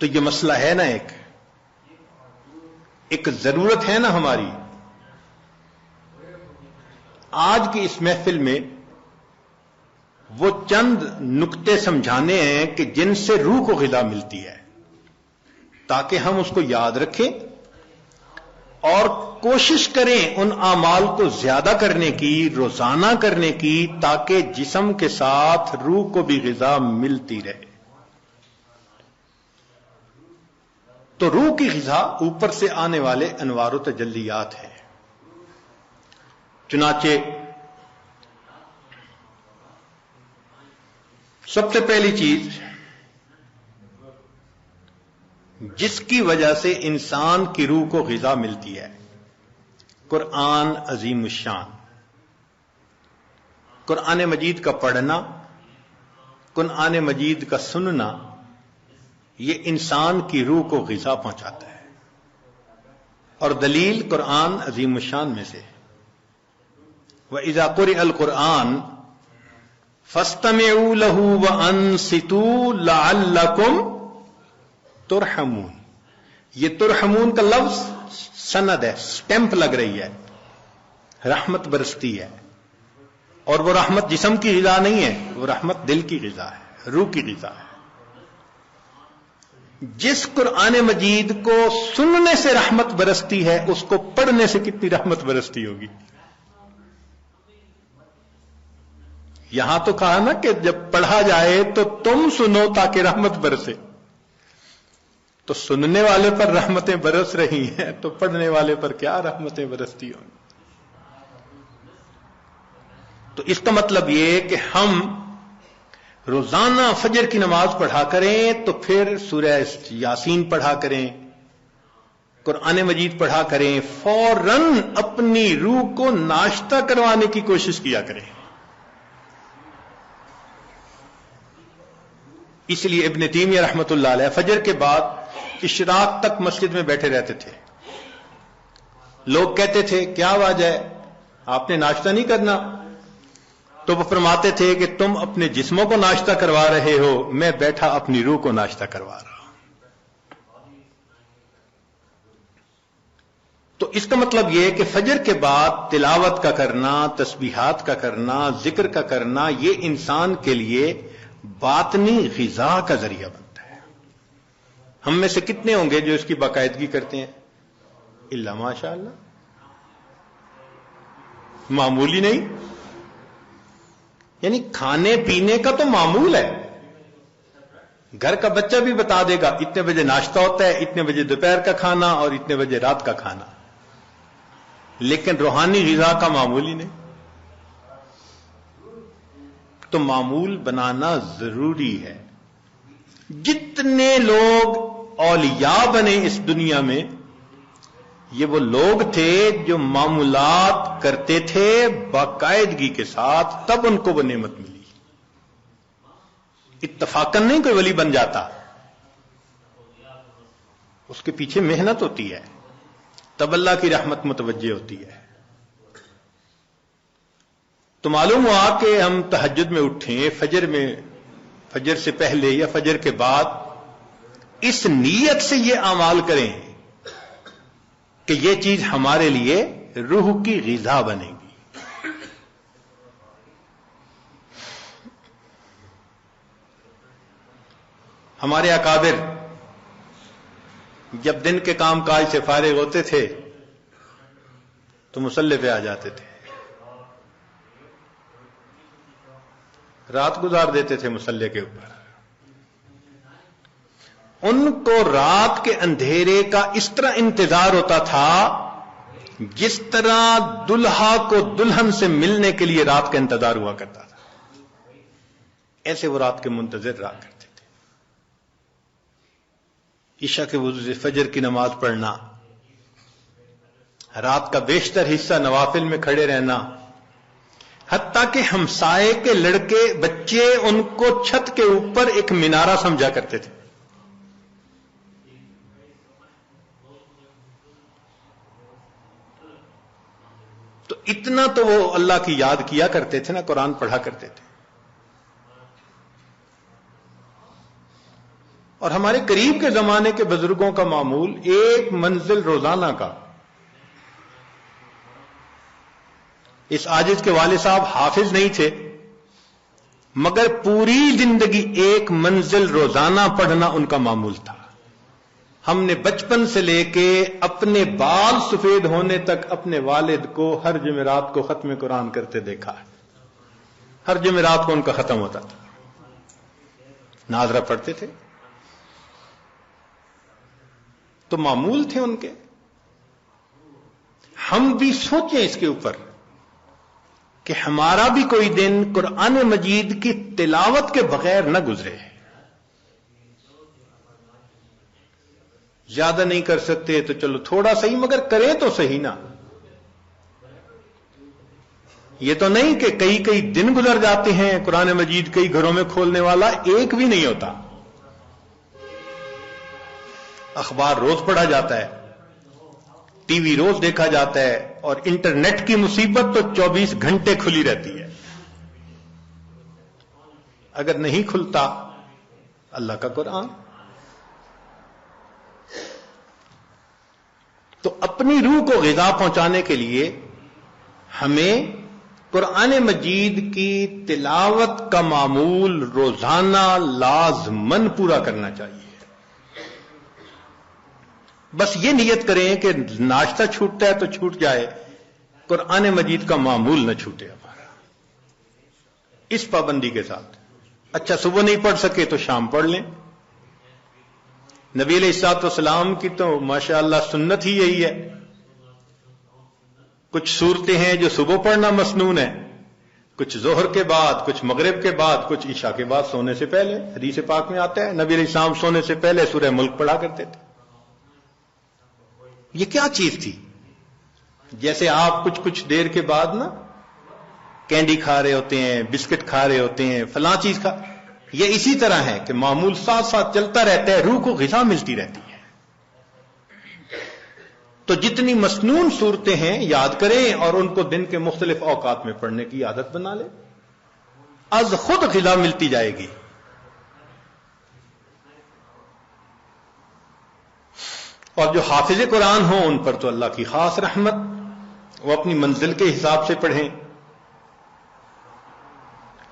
تو یہ مسئلہ ہے نا، ایک ضرورت ہے نا ہماری. آج کی اس محفل میں وہ چند نکتے سمجھانے ہیں کہ جن سے روح کو غذا ملتی ہے، تاکہ ہم اس کو یاد رکھیں اور کوشش کریں ان اعمال کو زیادہ کرنے کی، روزانہ کرنے کی، تاکہ جسم کے ساتھ روح کو بھی غذا ملتی رہے. تو روح کی غذا اوپر سے آنے والے انوار و تجلیات ہیں. چنانچہ سب سے پہلی چیز جس کی وجہ سے انسان کی روح کو غذا ملتی ہے، قرآن عظیم الشان. قرآن مجید کا پڑھنا، قرآن مجید کا سننا، یہ انسان کی روح کو غذا پہنچاتا ہے. اور دلیل قرآن عظیم الشان میں سے وَإِذَا قُرِئَ الْقُرْآنُ فَاسْتَمِعُوا لَهُ وَأَنصِتُوا لَعَلَّكُمْ تُرْحَمُونَ. یہ ترحمون کا لفظ سند ہے، سٹیمپ لگ رہی ہے، رحمت برستی ہے. اور وہ رحمت جسم کی غذا نہیں ہے، وہ رحمت دل کی غذا ہے، روح کی غذا ہے. جس قرآن مجید کو سننے سے رحمت برستی ہے، اس کو پڑھنے سے کتنی رحمت برستی ہوگی. یہاں تو کہا نا کہ جب پڑھا جائے تو تم سنو تاکہ رحمت برسے. تو سننے والے پر رحمتیں برس رہی ہیں تو پڑھنے والے پر کیا رحمتیں برستی ہوں. تو اس کا مطلب یہ کہ ہم روزانہ فجر کی نماز پڑھا کریں، تو پھر سورہ یاسین پڑھا کریں، قرآن مجید پڑھا کریں، فوراً اپنی روح کو ناشتہ کروانے کی کوشش کیا کریں. اس لیے ابن تیمیہ رحمۃ اللہ علیہ فجر کے بعد اشراق تک مسجد میں بیٹھے رہتے تھے. لوگ کہتے تھے کیا وجہ ہے، آپ نے ناشتہ نہیں کرنا؟ تو وہ فرماتے تھے کہ تم اپنے جسموں کو ناشتہ کروا رہے ہو، میں بیٹھا اپنی روح کو ناشتہ کروا رہا ہوں. تو اس کا مطلب یہ کہ فجر کے بعد تلاوت کا کرنا، تسبیحات کا کرنا، ذکر کا کرنا، یہ انسان کے لیے باطنی غذا کا ذریعہ بنتا ہے. ہم میں سے کتنے ہوں گے جو اس کی باقاعدگی کرتے ہیں؟ الا ماشاء اللہ، معمولی نہیں. یعنی کھانے پینے کا تو معمول ہے، گھر کا بچہ بھی بتا دے گا اتنے بجے ناشتہ ہوتا ہے، اتنے بجے دوپہر کا کھانا اور اتنے بجے رات کا کھانا. لیکن روحانی غذا کا معمول ہی نہیں. تو معمول بنانا ضروری ہے. جتنے لوگ اولیاء بنے اس دنیا میں، یہ وہ لوگ تھے جو معمولات کرتے تھے باقاعدگی کے ساتھ، تب ان کو وہ نعمت ملی. اتفاقاً نہیں کوئی ولی بن جاتا، اس کے پیچھے محنت ہوتی ہے، تب اللہ کی رحمت متوجہ ہوتی ہے. تو معلوم ہوا کہ ہم تہجد میں اٹھیں، فجر سے پہلے یا فجر کے بعد، اس نیت سے یہ اعمال کریں کہ یہ چیز ہمارے لیے روح کی غذا بنے گی. ہمارے اکابر جب دن کے کام کاج سے فارغ ہوتے تھے تو مصلی پہ آ جاتے تھے، رات گزار دیتے تھے مصلی کے اوپر. ان کو رات کے اندھیرے کا اس طرح انتظار ہوتا تھا جس طرح دلہا کو دلہن سے ملنے کے لیے رات کا انتظار ہوا کرتا تھا. ایسے وہ رات کے منتظر رہا کرتے تھے. عشاء کے وضو سے فجر کی نماز پڑھنا، رات کا بیشتر حصہ نوافل میں کھڑے رہنا، حتیٰ کہ ہمسائے کے لڑکے بچے ان کو چھت کے اوپر ایک مینارہ سمجھا کرتے تھے. تو اتنا تو وہ اللہ کی یاد کیا کرتے تھے نا، قرآن پڑھا کرتے تھے. اور ہمارے قریب کے زمانے کے بزرگوں کا معمول ایک منزل روزانہ کا. اس عاجز کے والد صاحب حافظ نہیں تھے، مگر پوری زندگی ایک منزل روزانہ پڑھنا ان کا معمول تھا. ہم نے بچپن سے لے کے اپنے بال سفید ہونے تک اپنے والد کو ہر جمعرات کو ختم قرآن کرتے دیکھا ہے. ہر جمعرات کو ان کا ختم ہوتا تھا، ناظرہ پڑھتے تھے. تو معمول تھے ان کے. ہم بھی سوچیں اس کے اوپر کہ ہمارا بھی کوئی دن قرآن مجید کی تلاوت کے بغیر نہ گزرے. زیادہ نہیں کر سکتے تو چلو تھوڑا صحیح، مگر کریں تو صحیح نا. یہ تو نہیں کہ کئی دن گزر جاتے ہیں قرآن مجید کئی گھروں میں کھولنے والا ایک بھی نہیں ہوتا. اخبار روز پڑھا جاتا ہے، ٹی وی روز دیکھا جاتا ہے، اور انٹرنیٹ کی مصیبت تو 24 گھنٹے کھلی رہتی ہے. اگر نہیں کھلتا اللہ کا قرآن، تو اپنی روح کو غذا پہنچانے کے لیے ہمیں قرآن مجید کی تلاوت کا معمول روزانہ لازماً پورا کرنا چاہیے. بس یہ نیت کریں کہ ناشتہ چھوٹتا ہے تو چھوٹ جائے، قرآن مجید کا معمول نہ چھوٹے ہمارا، اس پابندی کے ساتھ. اچھا صبح نہیں پڑھ سکے تو شام پڑھ لیں. نبی علیہ الصلوۃ والسلام کی تو ماشاءاللہ سنت ہی یہی ہے. کچھ صورتیں ہیں جو صبح پڑھنا مسنون ہے، کچھ ظہر کے بعد، کچھ مغرب کے بعد، کچھ عشاء کے بعد سونے سے پہلے. حدیث پاک میں آتا ہے نبی علیہ السلام سونے سے پہلے سورہ ملک پڑھا کرتے تھے. یہ کیا چیز تھی؟ جیسے آپ کچھ دیر کے بعد نا کینڈی کھا رہے ہوتے ہیں، بسکٹ کھا رہے ہوتے ہیں، فلاں چیز کھا، یہ اسی طرح ہے کہ معمول ساتھ ساتھ چلتا رہتا ہے، روح کو غذا ملتی رہتی ہے. تو جتنی مسنون صورتیں ہیں یاد کریں اور ان کو دن کے مختلف اوقات میں پڑھنے کی عادت بنا لیں، از خود غذا ملتی جائے گی. اور جو حافظ قرآن ہوں ان پر تو اللہ کی خاص رحمت، وہ اپنی منزل کے حساب سے پڑھیں.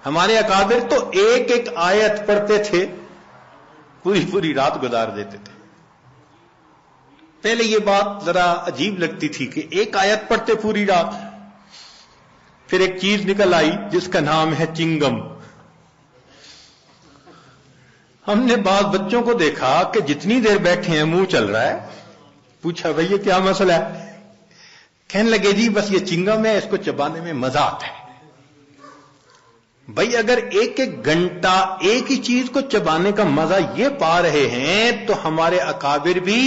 ہمارے اکابر تو ایک آیت پڑھتے تھے، پوری رات گزار دیتے تھے. پہلے یہ بات ذرا عجیب لگتی تھی کہ ایک آیت پڑھتے پوری رات. پھر ایک چیز نکل آئی جس کا نام ہے چنگم. ہم نے بعض بچوں کو دیکھا کہ جتنی دیر بیٹھے ہیں منہ چل رہا ہے. پوچھا بھئی یہ کیا مسئلہ ہے؟ کہنے لگے جی بس یہ چنگم ہے، اس کو چبانے میں مزہ آتا ہے. بھئی اگر ایک گھنٹہ ایک ہی چیز کو چبانے کا مزہ یہ پا رہے ہیں تو ہمارے اکابر بھی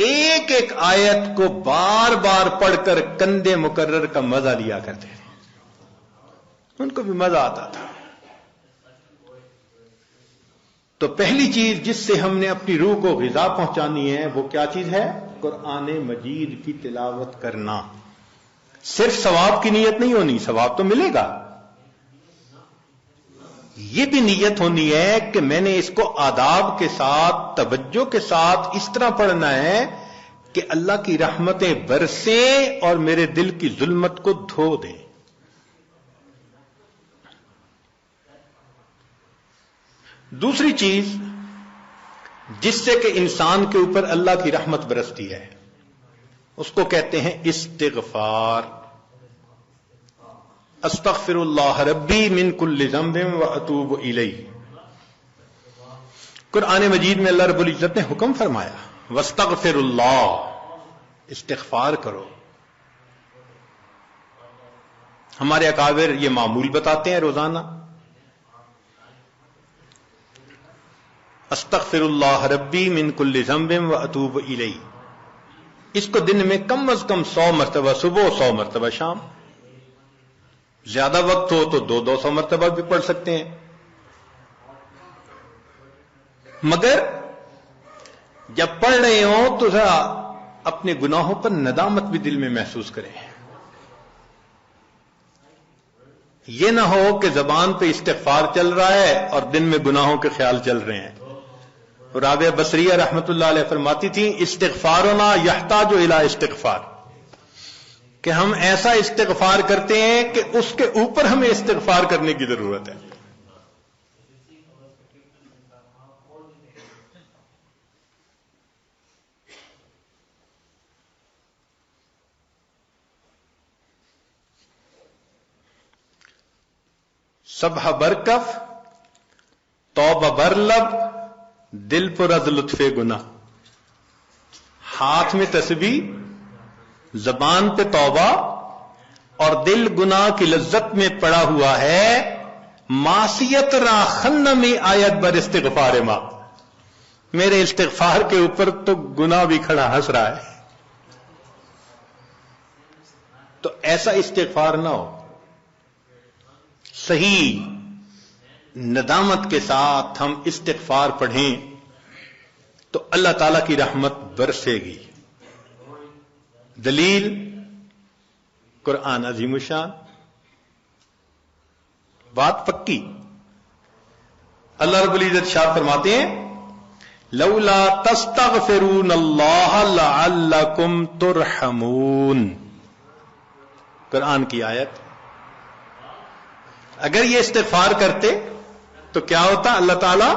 ایک آیت کو بار بار پڑھ کر کندے مکرر کا مزہ لیا کرتے تھے. ان کو بھی مزہ آتا تھا. تو پہلی چیز جس سے ہم نے اپنی روح کو غذا پہنچانی ہے وہ کیا چیز ہے؟ قرآن مجید کی تلاوت کرنا. صرف ثواب کی نیت نہیں ہونی، ثواب تو ملے گا، یہ بھی نیت ہونی ہے کہ میں نے اس کو آداب کے ساتھ، توجہ کے ساتھ اس طرح پڑھنا ہے کہ اللہ کی رحمتیں برسیں اور میرے دل کی ظلمت کو دھو دیں. دوسری چیز جس سے کہ انسان کے اوپر اللہ کی رحمت برستی ہے اس کو کہتے ہیں استغفار. استغفر اللہ ربی من کل ذنب واتوب الیہ. قرآن مجید میں اللہ رب العزت نے حکم فرمایا واستغفر اللہ، استغفار کرو. ہمارے اکابر یہ معمول بتاتے ہیں روزانہ، استغفر اللہ ربی من کل ذنب واتوب الیہ. اس کو دن میں کم از کم 100 مرتبہ صبح، 100 مرتبہ شام. زیادہ وقت ہو تو 200 مرتبہ بھی پڑھ سکتے ہیں. مگر جب پڑھ رہے ہوں تو ذرا اپنے گناہوں پر ندامت بھی دل میں محسوس کریں. یہ نہ ہو کہ زبان پہ استغفار چل رہا ہے اور دن میں گناہوں کے خیال چل رہے ہیں. رابعہ بصریہ رحمت اللہ علیہ فرماتی تھیں استغفارنا یحتاج الی استغفار، کہ ہم ایسا استغفار کرتے ہیں کہ اس کے اوپر ہمیں استغفار کرنے کی ضرورت ہے. سبح برکف توبہ برلب دل پر از لطف گناہ. ہاتھ میں تسبیح، زبان پہ توبہ اور دل گناہ کی لذت میں پڑا ہوا ہے. معصیت را خن میں آیت بر استغفار ما، میرے استغفار کے اوپر تو گناہ بھی کھڑا ہنس رہا ہے. تو ایسا استغفار نہ ہو. صحیح ندامت کے ساتھ ہم استغفار پڑھیں تو اللہ تعالی کی رحمت برسے گی. دلیل قرآن عظیم الشان، بات پکی. اللہ رب العزت شاہ فرماتے ہیں لولا تستغفرون اللہ لعلکم ترحمون. قرآن کی آیت. اگر یہ استغفار کرتے تو کیا ہوتا؟ اللہ تعالی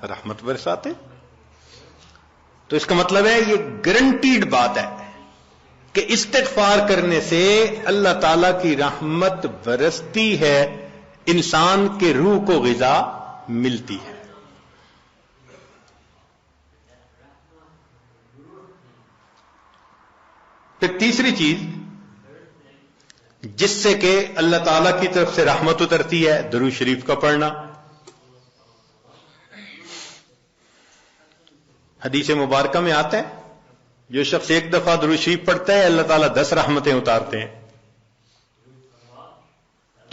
رحمت برساتے. تو اس کا مطلب ہے یہ گارنٹیڈ بات ہے کہ استغفار کرنے سے اللہ تعالی کی رحمت برستی ہے، انسان کے روح کو غذا ملتی ہے. پھر تیسری چیز جس سے کہ اللہ تعالی کی طرف سے رحمت اترتی ہے، درود شریف کا پڑھنا. حدیث مبارکہ میں آتا ہے جو شخص ایک دفعہ درود شریف پڑھتا ہے اللہ تعالیٰ 10 رحمتیں اتارتے ہیں.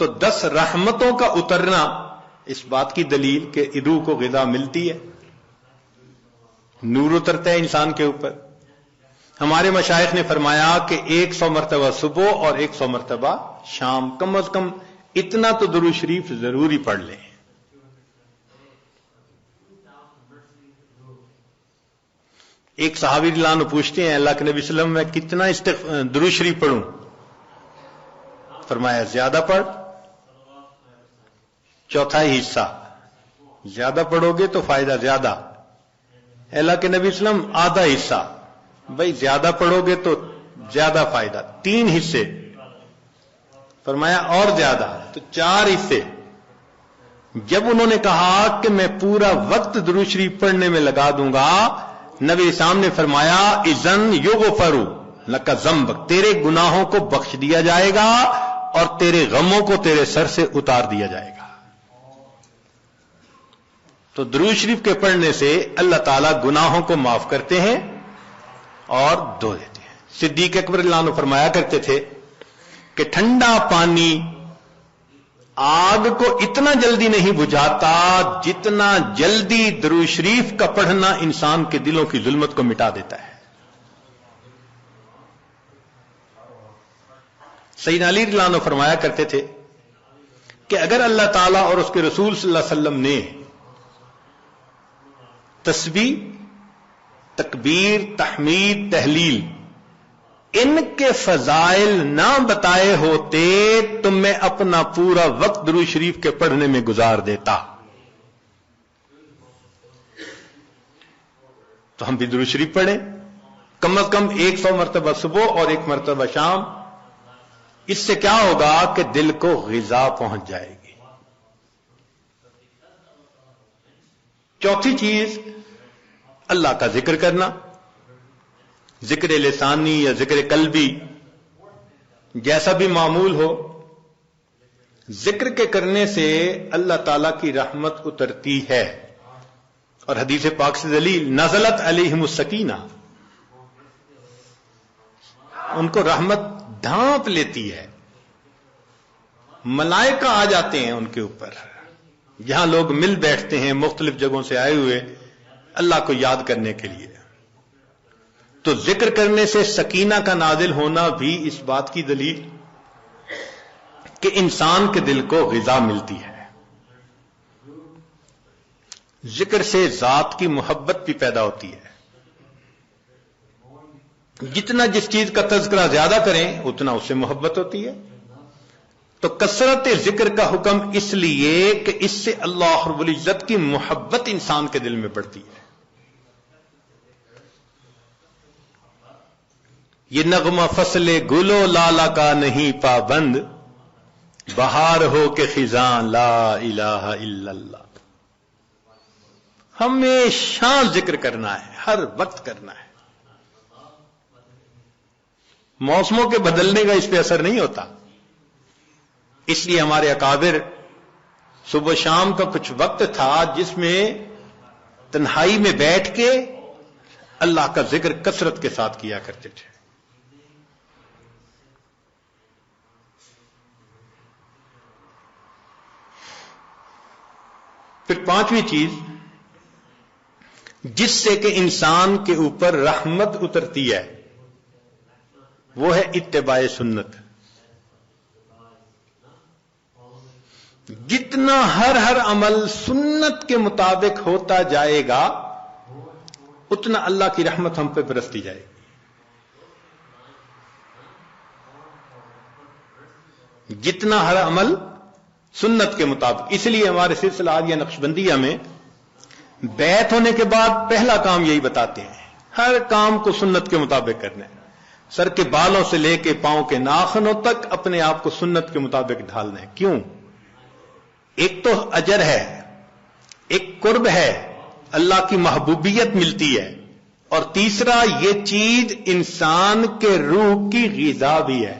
تو 10 رحمتوں کا اترنا اس بات کی دلیل کہ روح کو غذا ملتی ہے، نور اترتا ہے انسان کے اوپر. ہمارے مشائخ نے فرمایا کہ 100 مرتبہ صبح اور 100 مرتبہ شام، کم از کم اتنا تو درود شریف ضروری پڑھ لیں. ایک صحابی رضی اللہ عنہ پوچھتے ہیں اللہ کے نبی صلی اللہ علیہ وسلم میں کتنا درود شریف پڑھوں؟ فرمایا زیادہ پڑھ، چوتھائی حصہ. زیادہ پڑھو گے تو فائدہ زیادہ. اللہ کے نبی صلی اللہ علیہ وسلم آدھا حصہ. بھائی زیادہ پڑھو گے تو زیادہ فائدہ. 3 حصے. فرمایا اور زیادہ، تو 4 حصے. جب انہوں نے کہا کہ میں پورا وقت درود شریف پڑھنے میں لگا دوں گا، نبی اسلام نے فرمایا اذن یغفر لک ذنبک، تیرے گناہوں کو بخش دیا جائے گا اور تیرے غموں کو تیرے سر سے اتار دیا جائے گا. تو درود شریف کے پڑھنے سے اللہ تعالیٰ گناہوں کو معاف کرتے ہیں اور دھو دیتے ہیں. صدیق اکبر رضی اللہ عنہ فرمایا کرتے تھے کہ ٹھنڈا پانی آگ کو اتنا جلدی نہیں بجھاتا جتنا جلدی درود شریف کا پڑھنا انسان کے دلوں کی ظلمت کو مٹا دیتا ہے. سیدنا علی رضی اللہ عنہ فرمایا کرتے تھے کہ اگر اللہ تعالیٰ اور اس کے رسول صلی اللہ علیہ وسلم نے تسبیح، تکبیر، تحمید، تحلیل ان کے فضائل نہ بتائے ہوتے تو میں اپنا پورا وقت درود شریف کے پڑھنے میں گزار دیتا. تو ہم بھی درود شریف پڑھیں کم از کم 100 مرتبہ صبح اور 1 مرتبہ شام. اس سے کیا ہوگا کہ دل کو غذا پہنچ جائے گی. چوتھی چیز اللہ کا ذکر کرنا، ذکر لسانی یا ذکر قلبی جیسا بھی معمول ہو. ذکر کے کرنے سے اللہ تعالی کی رحمت اترتی ہے. اور حدیث پاک سے دلیل نزلت علیہم السکینہ، ان کو رحمت ڈھانپ لیتی ہے. ملائکہ آ جاتے ہیں ان کے اوپر. جہاں لوگ مل بیٹھتے ہیں مختلف جگہوں سے آئے ہوئے اللہ کو یاد کرنے کے لیے، تو ذکر کرنے سے سکینہ کا نازل ہونا بھی اس بات کی دلیل کہ انسان کے دل کو غذا ملتی ہے. ذکر سے ذات کی محبت بھی پیدا ہوتی ہے. جتنا جس چیز کا تذکرہ زیادہ کریں اتنا اس سے محبت ہوتی ہے. تو کثرت ذکر کا حکم اس لیے کہ اس سے اللہ رب العزت کی محبت انسان کے دل میں بڑھتی ہے. یہ نغمہ فصل گل و لالا کا نہیں پابند، بہار ہو کے خزاں لا الہ الا اللہ. ہمیشہ ذکر کرنا ہے، ہر وقت کرنا ہے. موسموں کے بدلنے کا اس پہ اثر نہیں ہوتا. اس لیے ہمارے اکابر صبح شام کا کچھ وقت تھا جس میں تنہائی میں بیٹھ کے اللہ کا ذکر کثرت کے ساتھ کیا کرتے تھے. پھر پانچویں چیز جس سے کہ انسان کے اوپر رحمت اترتی ہے وہ ہے اتباع سنت. جتنا ہر عمل سنت کے مطابق ہوتا جائے گا اتنا اللہ کی رحمت ہم پہ برستی جائے گی. جتنا ہر عمل سنت کے مطابق. اس لیے ہمارے سلسلہ عالیہ نقشبندیہ میں بیعت ہونے کے بعد پہلا کام یہی بتاتے ہیں، ہر کام کو سنت کے مطابق کرنا ہے. سر کے بالوں سے لے کے پاؤں کے ناخنوں تک اپنے آپ کو سنت کے مطابق ڈھالنا ہے. کیوں؟ ایک تو اجر ہے، ایک قرب ہے، اللہ کی محبوبیت ملتی ہے، اور تیسرا یہ چیز انسان کے روح کی غذا بھی ہے.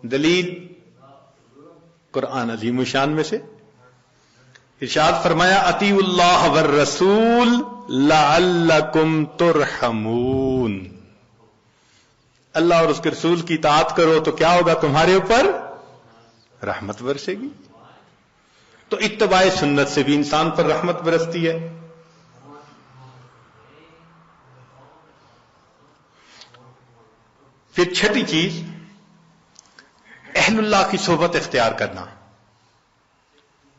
دلیل قرآن عظیم الشان میں سے ارشاد فرمایا اطیعوا اللہ والرسول لعلکم ترحمون. اللہ اور اس کے رسول کی اطاعت کرو تو کیا ہوگا؟ تمہارے اوپر رحمت برسے گی. تو اتباع سنت سے بھی انسان پر رحمت برستی ہے. پھر چھٹی چیز اہل اللہ کی صحبت اختیار کرنا.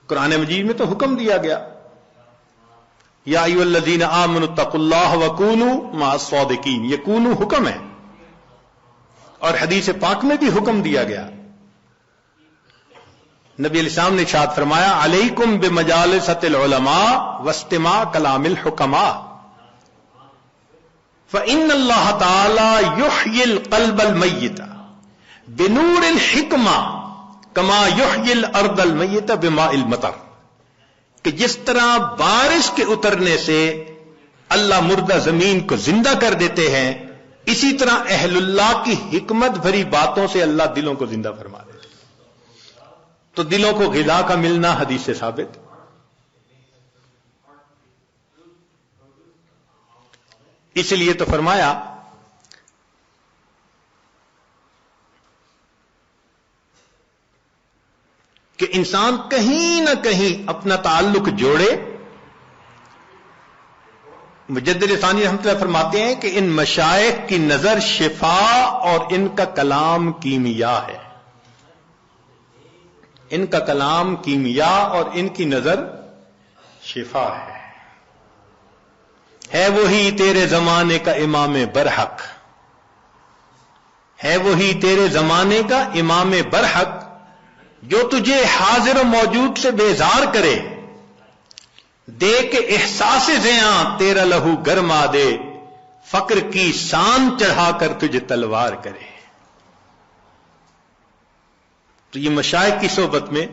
قرآن مجید میں تو حکم دیا گیا یا ایھا الذین آمنوا اتقوا اللہ وکونوا مع الصادقین. یہ کونو حکم ہے، اور حدیث پاک میں بھی حکم دیا گیا. نبی علیہ السلام نے ارشاد فرمایا علیکم بمجالسۃ العلماء واستماع کلام الحکماء فإن اللہ تعالی یحیی القلب المیت بنور الحکمہ کما یحیی الارض المیت بماء المطر. کہ جس طرح بارش کے اترنے سے اللہ مردہ زمین کو زندہ کر دیتے ہیں، اسی طرح اہل اللہ کی حکمت بھری باتوں سے اللہ دلوں کو زندہ فرما دیتے. تو دلوں کو غذا کا ملنا حدیث سے ثابت. اس لیے تو فرمایا کہ انسان کہیں نہ کہیں اپنا تعلق جوڑے. مجدد ثانی رحمۃ اللہ فرماتے ہیں کہ ان مشائخ کی نظر شفا اور ان کا کلام کیمیا ہے. ان کا کلام کیمیا اور ان کی نظر شفا ہے. ہے وہی تیرے زمانے کا امام برحق، ہے وہی تیرے زمانے کا امام برحق جو تجھے حاضر و موجود سے بیزار کرے، دے کے احساس زیاں تیرا لہو گرما دے، فقر کی شان چڑھا کر تجھے تلوار کرے. تو یہ مشائخ کی صحبت میں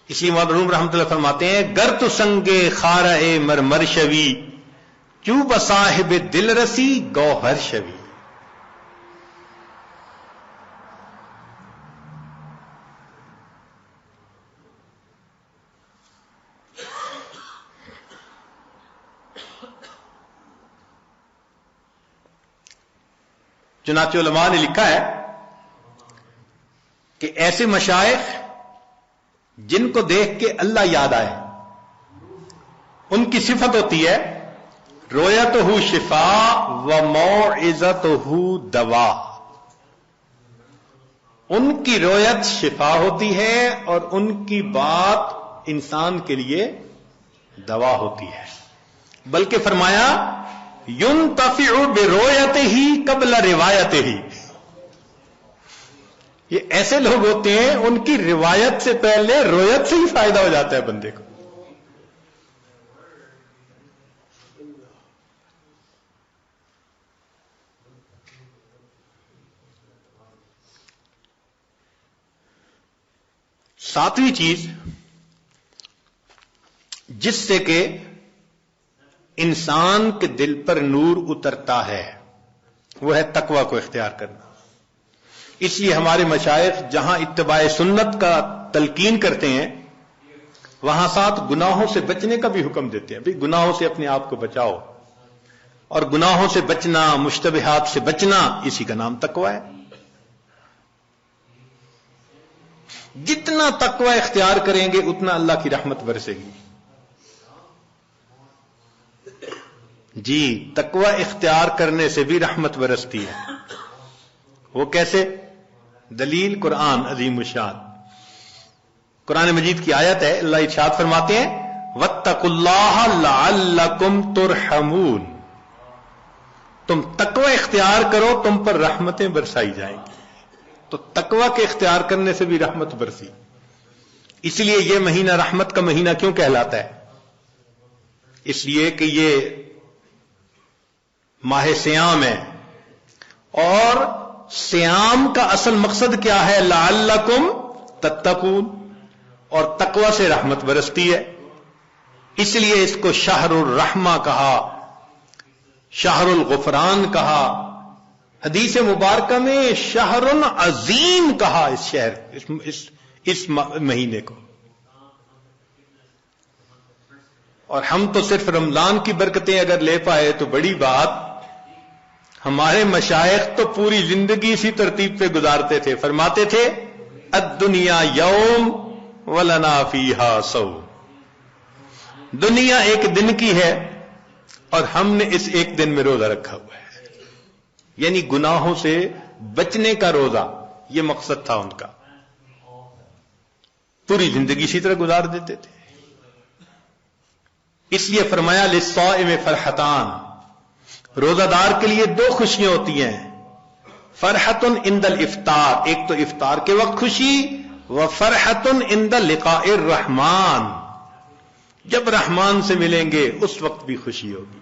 اسی معلوم رحمت اللہ فرماتے ہیں گر تو سنگے خارہ مرمر شوی چوب صاحب دل رسی گوہر شوی. چنانچہ علماء نے لکھا ہے کہ ایسے مشائخ جن کو دیکھ کے اللہ یاد آئے، ان کی صفت ہوتی ہے رویتہ شفا و موعظتہ دوا. ان کی رویت شفا ہوتی ہے اور ان کی بات انسان کے لیے دوا ہوتی ہے، بلکہ فرمایا ينتفع برؤيته قبل روايته. یہ ایسے لوگ ہوتے ہیں ان کی روایت سے پہلے رویت سے ہی فائدہ ہو جاتا ہے بندے کو. ساتویں چیز جس سے کہ انسان کے دل پر نور اترتا ہے وہ ہے تقوی کو اختیار کرنا. اس لیے ہمارے مشائخ جہاں اتباع سنت کا تلقین کرتے ہیں وہاں ساتھ گناہوں سے بچنے کا بھی حکم دیتے ہیں. بھئی گناہوں سے اپنے آپ کو بچاؤ، اور گناہوں سے بچنا، مشتبہات سے بچنا، اسی کا نام تقوی ہے. جتنا تقوی اختیار کریں گے اتنا اللہ کی رحمت برسے گی. جی، تقوی اختیار کرنے سے بھی رحمت برستی ہے. وہ کیسے؟ دلیل قرآن عظیم الشان. قرآن مجید کی آیت ہے، اللہ ارشاد فرماتے ہیں وَاتَّقُوا اللَّهَ لَعَلَّكُمْ تُرْحَمُونَ. تم تقوی اختیار کرو، تم پر رحمتیں برسائی جائیں گی. تو تقوی کے اختیار کرنے سے بھی رحمت برسی. اس لیے یہ مہینہ رحمت کا مہینہ کیوں کہلاتا ہے؟ اس لیے کہ یہ ماہ سیام ہے، اور سیام کا اصل مقصد کیا ہے؟ لعلکم تتقون، اور تقوی سے رحمت برستی ہے. اس لیے اس کو شہر الرحمہ کہا، شہر الغفران کہا. حدیث مبارکہ میں شہر عظیم کہا اس شہر اس مہینے کو. اور ہم تو صرف رمضان کی برکتیں اگر لے پائے تو بڑی بات. ہمارے مشائخ تو پوری زندگی اسی ترتیب پہ گزارتے تھے. فرماتے تھے الدنیا یوم ولنا فیہا صوم. دنیا ایک دن کی ہے اور ہم نے اس ایک دن میں روزہ رکھا ہوا ہے. یعنی گناہوں سے بچنے کا روزہ، یہ مقصد تھا ان کا. پوری زندگی اسی طرح گزار دیتے تھے. اس لیے فرمایا للصائم فرحتان. روزہ دار کے لیے دو خوشیاں ہوتی ہیں. فرحت عند الافطار، ایک تو افطار کے وقت خوشی، وفرحت عند لقاء الرحمن، جب رحمان سے ملیں گے اس وقت بھی خوشی ہوگی.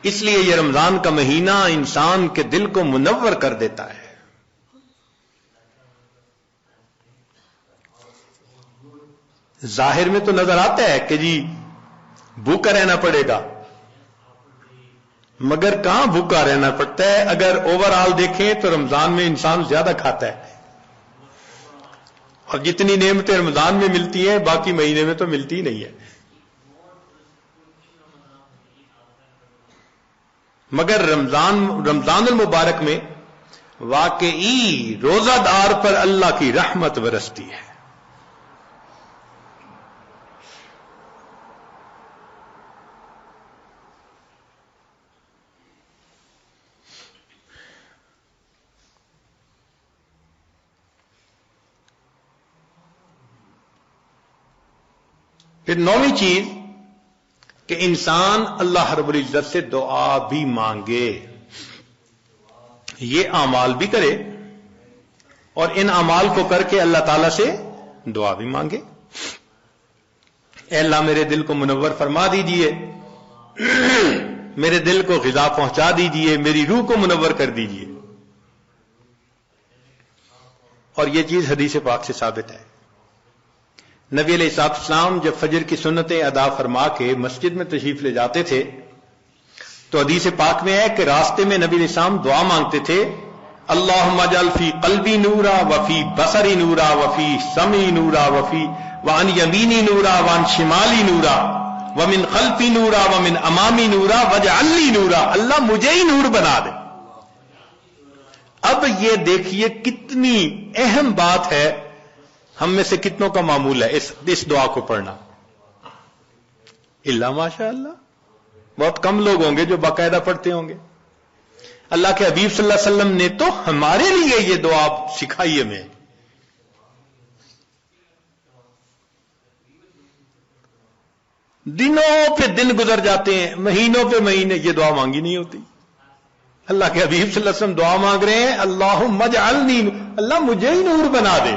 اس لیے یہ رمضان کا مہینہ انسان کے دل کو منور کر دیتا ہے. ظاہر میں تو نظر آتا ہے کہ جی بھوکا رہنا پڑے گا، مگر کہاں بھوکا رہنا پڑتا ہے؟ اگر اوور آل دیکھیں تو رمضان میں انسان زیادہ کھاتا ہے، اور جتنی نعمتیں رمضان میں ملتی ہیں باقی مہینے میں تو ملتی ہی نہیں ہے. مگر رمضان المبارک میں واقعی روزہ دار پر اللہ کی رحمت برستی ہے. پھر نویں چیز کہ انسان اللہ رب العزت سے دعا بھی مانگے. یہ اعمال بھی کرے اور ان اعمال کو کر کے اللہ تعالی سے دعا بھی مانگے. اے اللہ میرے دل کو منور فرما دیجئے، میرے دل کو غذا پہنچا دیجئے، میری روح کو منور کر دیجئے. اور یہ چیز حدیث پاک سے ثابت ہے. نبی علیہ السلام جب فجر کی سنتیں ادا فرما کے مسجد میں تشریف لے جاتے تھے تو حدیث پاک میں ہے کہ راستے میں نبی علیہ السلام دعا مانگتے تھے اللہم اجعل فی قلبی نورا وفی بصری نورا وفی سمعی نورا وفی وعن یمینی نورا وعن شمالی نورا ومن خلفی نورا ومن امامی نورا واجعل لی نورا. اللہ مجھے ہی نور بنا دے. اب یہ دیکھیے کتنی اہم بات ہے. ہم میں سے کتنوں کا معمول ہے اس دعا کو پڑھنا؟ اللہ ماشاء اللہ بہت کم لوگ ہوں گے جو باقاعدہ پڑھتے ہوں گے. اللہ کے حبیب صلی اللہ علیہ وسلم نے تو ہمارے لیے یہ دعا سکھائی ہمیں. دنوں پہ دن گزر جاتے ہیں، مہینوں پہ مہینے، یہ دعا مانگی نہیں ہوتی. اللہ کے حبیب صلی اللہ علیہ وسلم دعا مانگ رہے ہیں، اللہم اجعلنی، اللہ مجھے ہی نور بنا دے.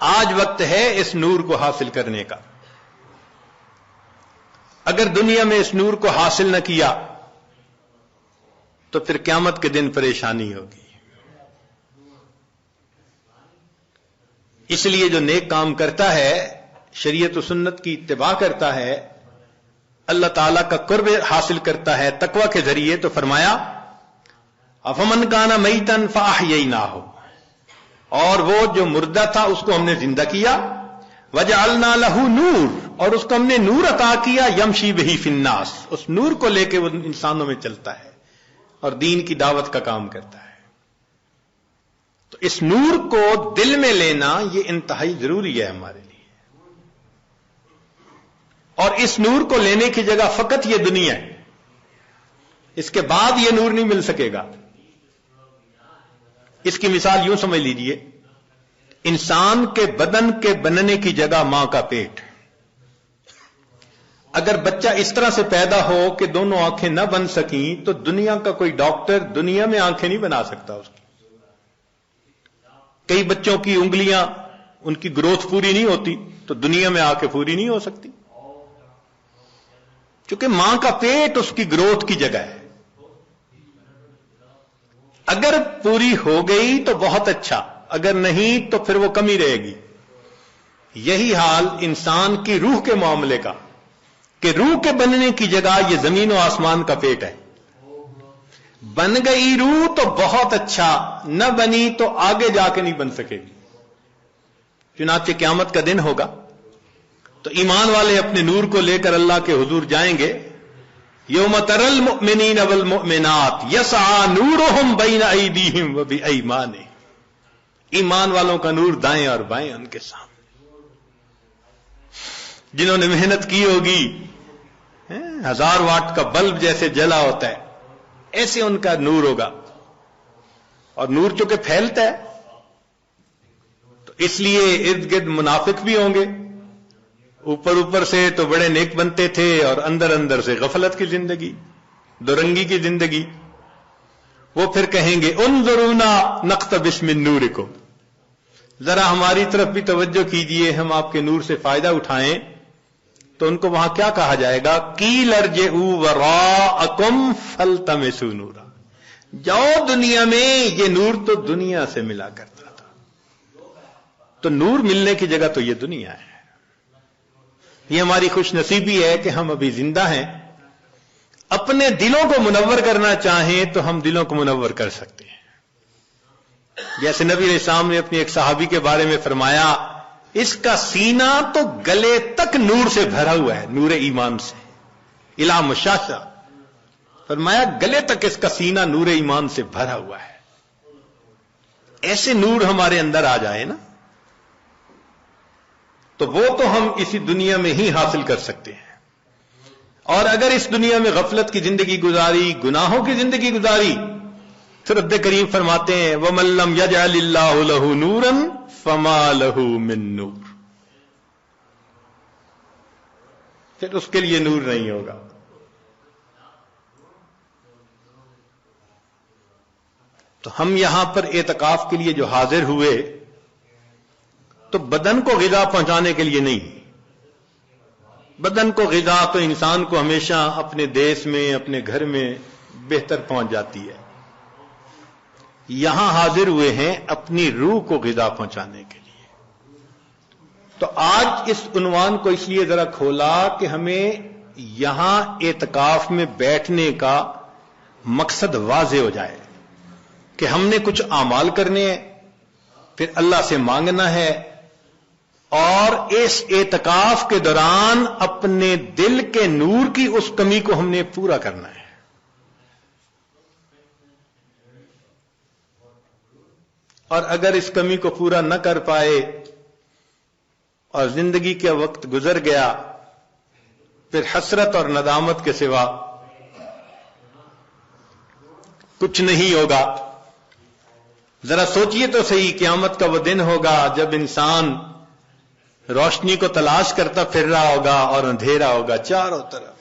آج وقت ہے اس نور کو حاصل کرنے کا. اگر دنیا میں اس نور کو حاصل نہ کیا تو پھر قیامت کے دن پریشانی ہوگی. اس لیے جو نیک کام کرتا ہے، شریعت و سنت کی اتباع کرتا ہے، اللہ تعالیٰ کا قرب حاصل کرتا ہے تقوی کے ذریعے، تو فرمایا افمن کان میتن فاحییناہ، اور وہ جو مردہ تھا اس کو ہم نے زندہ کیا، وجعلنا لہ نور، اور اس کو ہم نے نور عطا کیا، یمشی بہ فی الناس، اس نور کو لے کے وہ انسانوں میں چلتا ہے اور دین کی دعوت کا کام کرتا ہے. تو اس نور کو دل میں لینا یہ انتہائی ضروری ہے ہمارے لیے. اور اس نور کو لینے کی جگہ فقط یہ دنیا ہے، اس کے بعد یہ نور نہیں مل سکے گا. اس کی مثال یوں سمجھ لیجئے، انسان کے بدن کے بننے کی جگہ ماں کا پیٹ. اگر بچہ اس طرح سے پیدا ہو کہ دونوں آنکھیں نہ بن سکیں تو دنیا کا کوئی ڈاکٹر دنیا میں آنکھیں نہیں بنا سکتا اس کی. کئی بچوں کی انگلیاں، ان کی گروتھ پوری نہیں ہوتی تو دنیا میں آ کے پوری نہیں ہو سکتی، کیونکہ ماں کا پیٹ اس کی گروتھ کی جگہ ہے. اگر پوری ہو گئی تو بہت اچھا، اگر نہیں تو پھر وہ کمی رہے گی. یہی حال انسان کی روح کے معاملے کا، کہ روح کے بننے کی جگہ یہ زمین و آسمان کا پیٹ ہے. بن گئی روح تو بہت اچھا، نہ بنی تو آگے جا کے نہیں بن سکے گی. چنانچہ قیامت کا دن ہوگا تو ایمان والے اپنے نور کو لے کر اللہ کے حضور جائیں گے. یوم تری المؤمنین والمؤمنات یسعی نورہم بین ایدیہم وبایمانہم، ایمان والوں کا نور دائیں اور بائیں ان کے سامنے. جنہوں نے محنت کی ہوگی، 1000 واٹ کا بلب جیسے جلا ہوتا ہے ایسے ان کا نور ہوگا. اور نور چونکہ پھیلتا ہے تو اس لیے ارد گرد منافق بھی ہوں گے. اوپر سے تو بڑے نیک بنتے تھے اور اندر سے غفلت کی زندگی، دورنگی کی زندگی. وہ پھر کہیں گے انظرونا نقتبس من نورکم، ذرا ہماری طرف بھی توجہ کیجئے، ہم آپ کے نور سے فائدہ اٹھائیں. تو ان کو وہاں کیا کہا جائے گا؟ قیل ارجعوا وراءکم فالتمسوا نورا، جاؤ دنیا میں، یہ نور تو دنیا سے ملا کرتا تھا. تو نور ملنے کی جگہ تو یہ دنیا ہے. یہ ہماری خوش نصیبی ہے کہ ہم ابھی زندہ ہیں. اپنے دلوں کو منور کرنا چاہیں تو ہم دلوں کو منور کر سکتے ہیں. جیسے نبی علیہ السلام نے اپنی ایک صحابی کے بارے میں فرمایا، اس کا سینہ تو گلے تک نور سے بھرا ہوا ہے، نور ایمان سے. الا مشاشا، فرمایا گلے تک اس کا سینہ نور ایمان سے بھرا ہوا ہے. ایسے نور ہمارے اندر آ جائے نا تو وہ تو ہم اسی دنیا میں ہی حاصل کر سکتے ہیں. اور اگر اس دنیا میں غفلت کی زندگی گزاری، گناہوں کی زندگی گزاری، تو رب کریم فرماتے ہیں وَمَن لَّمْ يَجْعَلِ اللَّهُ لَهُ نُورًا فَمَا لَهُ مِن نُور، پھر اس کے لیے نور نہیں ہوگا. تو ہم یہاں پر اعتکاف کے لیے جو حاضر ہوئے تو بدن کو غذا پہنچانے کے لیے نہیں. بدن کو غذا تو انسان کو ہمیشہ اپنے دیش میں، اپنے گھر میں بہتر پہنچ جاتی ہے. یہاں حاضر ہوئے ہیں اپنی روح کو غذا پہنچانے کے لیے. تو آج اس عنوان کو اس لیے ذرا کھولا کہ ہمیں یہاں اعتکاف میں بیٹھنے کا مقصد واضح ہو جائے کہ ہم نے کچھ اعمال کرنے ہیں، پھر اللہ سے مانگنا ہے، اور اس اعتکاف کے دوران اپنے دل کے نور کی اس کمی کو ہم نے پورا کرنا ہے. اور اگر اس کمی کو پورا نہ کر پائے اور زندگی کا وقت گزر گیا، پھر حسرت اور ندامت کے سوا کچھ نہیں ہوگا. ذرا سوچئے تو صحیح، قیامت کا وہ دن ہوگا جب انسان روشنی کو تلاش کرتا پھر رہا ہوگا اور اندھیرا ہوگا چاروں طرف.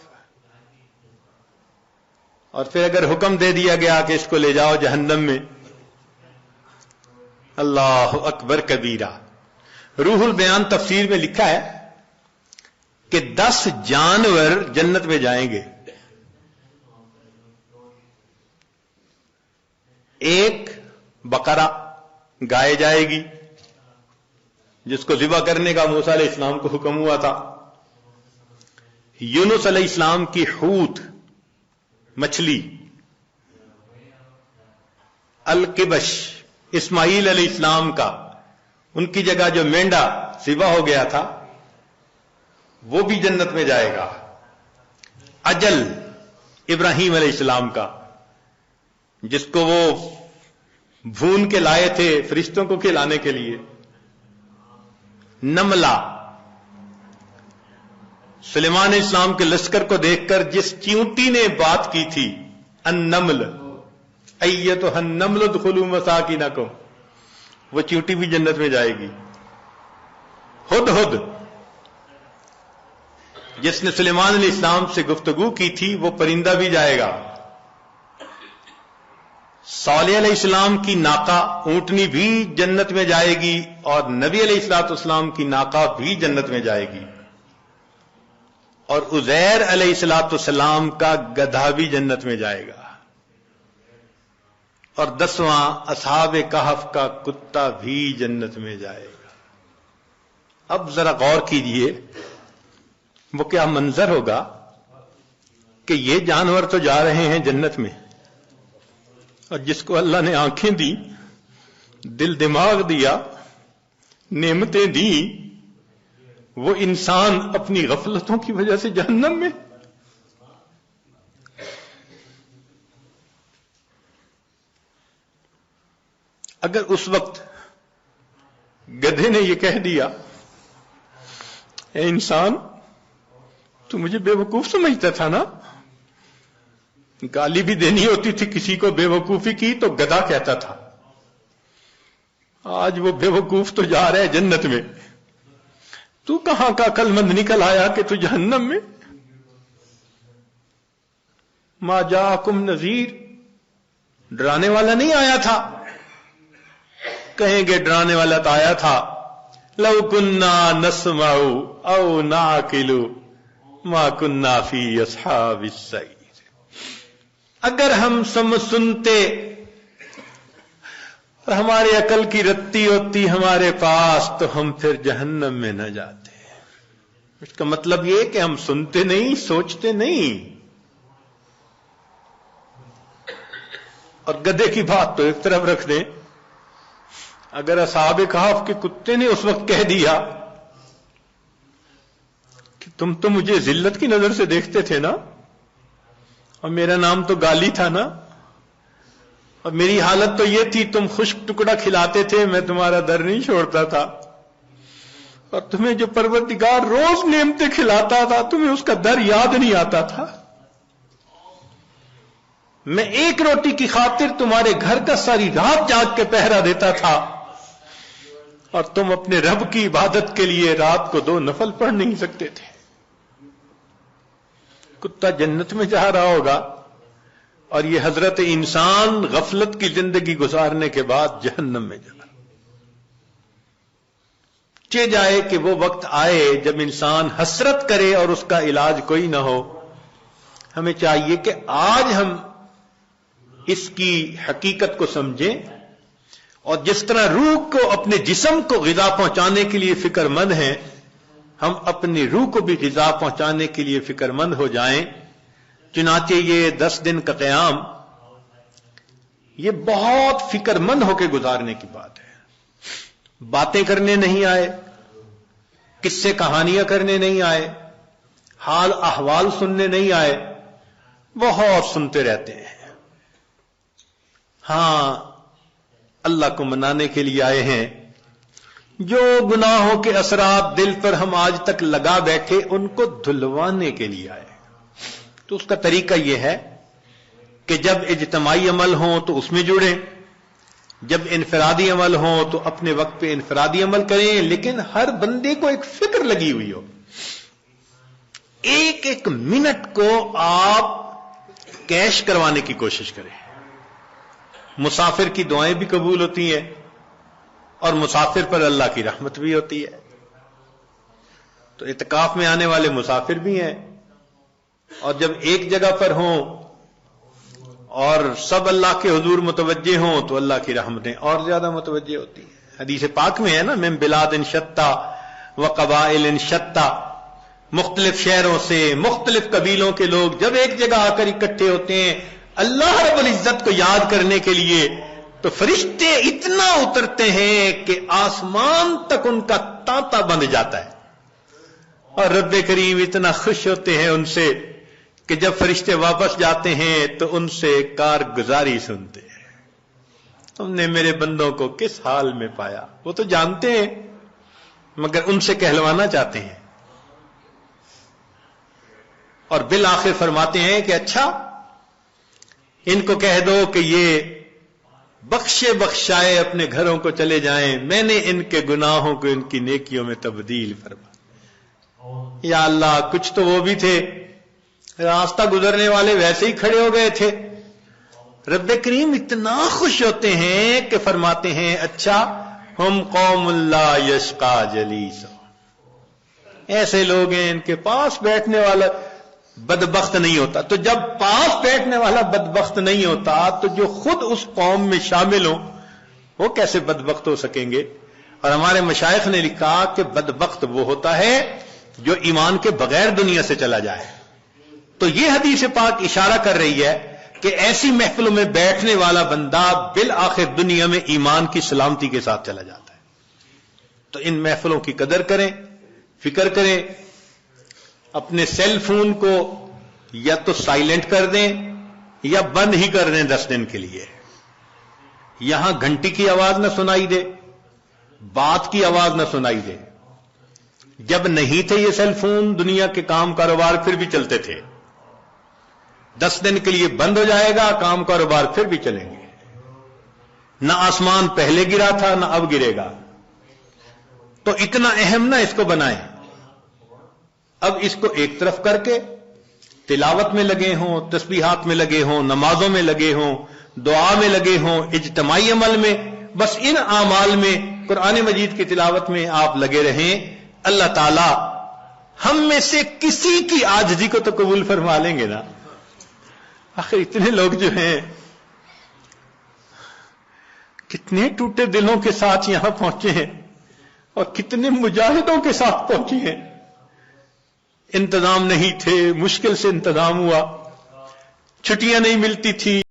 اور پھر اگر حکم دے دیا گیا کہ اس کو لے جاؤ جہنم میں، اللہ اکبر کبیرہ. روح البیان تفسیر میں لکھا ہے کہ 10 جانور جنت میں جائیں گے. ایک بقرہ گائے جائے گی جس کو ذبح کرنے کا موسیٰ علیہ السلام کو حکم ہوا تھا. یونس علیہ السلام کی حوت مچھلی، القبش اسماعیل علیہ السلام کا، ان کی جگہ جو مینڈا ذبح ہو گیا تھا وہ بھی جنت میں جائے گا. اجل ابراہیم علیہ السلام کا، جس کو وہ بھون کے لائے تھے فرشتوں کو کھلانے کے لیے. نملہ سلیمان علیہ السلام کے لشکر کو دیکھ کر جس چیونٹی نے بات کی تھی، النمل ایتھا النمل ادخلوا مساکنکم، وہ چیونٹی بھی جنت میں جائے گی. ہدہد جس نے سلیمان علیہ السلام سے گفتگو کی تھی وہ پرندہ بھی جائے گا. صالح علیہ السلام کی ناقہ اونٹنی بھی جنت میں جائے گی، اور نبی علیہ السلام کی ناقہ بھی جنت میں جائے گی. اور عزیر علیہ السلام کا گدھا بھی جنت میں جائے گا. اور 10واں اصحاب کہف کا کتا بھی جنت میں جائے گا. اب ذرا غور کیجئے وہ کیا منظر ہوگا کہ یہ جانور تو جا رہے ہیں جنت میں، اور جس کو اللہ نے آنکھیں دی، دل دماغ دیا، نعمتیں دی، وہ انسان اپنی غفلتوں کی وجہ سے جہنم میں. اگر اس وقت گدھے نے یہ کہہ دیا، اے انسان تو مجھے بے وقوف سمجھتا تھا نا، گالی بھی دینی ہوتی تھی کسی کو بے وقوفی کی تو گدھا کہتا تھا، آج وہ بے وقوف تو جا رہا ہے جنت میں، تو کہاں کا عقل مند نکل آیا کہ تو جہنم میں. ما جاءکم نذیر، ڈرانے والا نہیں آیا تھا. کہیں گے ڈرانے والا تو آیا تھا، لو کننا نسمع او نعقل ما کننا فی اصحاب السعیر. اگر ہم سنتے اور ہماری عقل کی رتی ہوتی ہمارے پاس تو ہم پھر جہنم میں نہ جاتے. اس کا مطلب یہ کہ ہم سنتے نہیں، سوچتے نہیں. اور گدھے کی بات تو ایک طرف رکھ دیں، اگر اصحاب کہف کے کتے نے اس وقت کہہ دیا کہ تم تو مجھے ذلت کی نظر سے دیکھتے تھے نا، اور میرا نام تو گالی تھا نا، اور میری حالت تو یہ تھی تم خشک ٹکڑا کھلاتے تھے، میں تمہارا در نہیں چھوڑتا تھا، اور تمہیں جو پروردگار روز نعمتیں کھلاتا تھا تمہیں اس کا در یاد نہیں آتا تھا. میں ایک روٹی کی خاطر تمہارے گھر کا ساری رات جاگ کے پہرا دیتا تھا، اور تم اپنے رب کی عبادت کے لیے رات کو 2 نفل پڑھ نہیں سکتے تھے. کتا جنت میں جا رہا ہوگا، اور یہ حضرت انسان غفلت کی زندگی گزارنے کے بعد جہنم میں جا رہا. چہ جائے کہ وہ وقت آئے جب انسان حسرت کرے اور اس کا علاج کوئی نہ ہو. ہمیں چاہیے کہ آج ہم اس کی حقیقت کو سمجھیں، اور جس طرح روح کو اپنے جسم کو غذا پہنچانے کے لیے فکر مند ہیں، ہم اپنی روح کو بھی غذا پہنچانے کے لیے فکر مند ہو جائیں. چنانچہ یہ 10 دن کا قیام یہ بہت فکر مند ہو کے گزارنے کی بات ہے. باتیں کرنے نہیں آئے، قصے کہانیاں کرنے نہیں آئے، حال احوال سننے نہیں آئے، بہت سنتے رہتے ہیں. ہاں اللہ کو منانے کے لیے آئے ہیں. جو گناہوں کے اثرات دل پر ہم آج تک لگا بیٹھے ان کو دھلوانے کے لیے آئے. تو اس کا طریقہ یہ ہے کہ جب اجتماعی عمل ہوں تو اس میں جڑیں، جب انفرادی عمل ہو تو اپنے وقت پہ انفرادی عمل کریں، لیکن ہر بندے کو ایک فکر لگی ہوئی ہو، ایک ایک منٹ کو آپ کیش کروانے کی کوشش کریں۔ مسافر کی دعائیں بھی قبول ہوتی ہیں اور مسافر پر اللہ کی رحمت بھی ہوتی ہے۔ تو اعتکاف میں آنے والے مسافر بھی ہیں، اور جب ایک جگہ پر ہوں اور سب اللہ کے حضور متوجہ ہوں تو اللہ کی رحمتیں اور زیادہ متوجہ ہوتی ہیں۔ حدیث پاک میں ہے نا، من بلاد شتیٰ و قبائل شتیٰ، مختلف شہروں سے مختلف قبیلوں کے لوگ جب ایک جگہ آ کر اکٹھے ہوتے ہیں اللہ رب العزت کو یاد کرنے کے لیے، تو فرشتے اتنا اترتے ہیں کہ آسمان تک ان کا تانتا بند جاتا ہے، اور رب کریم اتنا خوش ہوتے ہیں ان سے کہ جب فرشتے واپس جاتے ہیں تو ان سے کارگزاری سنتے ہیں، تم نے میرے بندوں کو کس حال میں پایا۔ وہ تو جانتے ہیں مگر ان سے کہلوانا چاہتے ہیں، اور بالآخر فرماتے ہیں کہ اچھا ان کو کہہ دو کہ یہ بخشے بخشائے اپنے گھروں کو چلے جائیں، میں نے ان کے گناہوں کو ان کی نیکیوں میں تبدیل فرما۔ یا اللہ، کچھ تو وہ بھی تھے راستہ گزرنے والے ویسے ہی کھڑے ہو گئے تھے۔ رب کریم اتنا خوش ہوتے ہیں کہ فرماتے ہیں اچھا ہم قوم لا یشقا جلیس، ایسے لوگ ہیں ان کے پاس بیٹھنے والا بدبخت نہیں ہوتا۔ تو جب پاس بیٹھنے والا بدبخت نہیں ہوتا تو جو خود اس قوم میں شامل ہوں وہ کیسے بدبخت ہو سکیں گے؟ اور ہمارے مشائخ نے لکھا کہ بدبخت وہ ہوتا ہے جو ایمان کے بغیر دنیا سے چلا جائے۔ تو یہ حدیث پاک اشارہ کر رہی ہے کہ ایسی محفلوں میں بیٹھنے والا بندہ بالآخر دنیا میں ایمان کی سلامتی کے ساتھ چلا جاتا ہے۔ تو ان محفلوں کی قدر کریں، فکر کریں، اپنے سیل فون کو یا تو سائلنٹ کر دیں یا بند ہی کر دیں 10 دن کے لیے۔ یہاں گھنٹی کی آواز نہ سنائی دے، بات کی آواز نہ سنائی دے۔ جب نہیں تھے یہ سیل فون، دنیا کے کام کاروبار پھر بھی چلتے تھے، 10 دن کے لیے بند ہو جائے گا، کام کاروبار پھر بھی چلیں گے۔ نہ آسمان پہلے گرا تھا نہ اب گرے گا، تو اتنا اہم نہ اس کو بنائیں۔ اب اس کو ایک طرف کر کے تلاوت میں لگے ہوں، تسبیحات میں لگے ہوں، نمازوں میں لگے ہوں، دعا میں لگے ہوں، اجتماعی عمل میں، بس ان اعمال میں، قرآن مجید کی تلاوت میں آپ لگے رہیں۔ اللہ تعالی ہم میں سے کسی کی عاجزی کو تو قبول فرما لیں گے نا۔ آخر اتنے لوگ جو ہیں کتنے ٹوٹے دلوں کے ساتھ یہاں پہنچے ہیں اور کتنے مجاہدوں کے ساتھ پہنچے ہیں۔ انتظام نہیں تھے، مشکل سے انتظام ہوا، چھٹیاں نہیں ملتی تھی،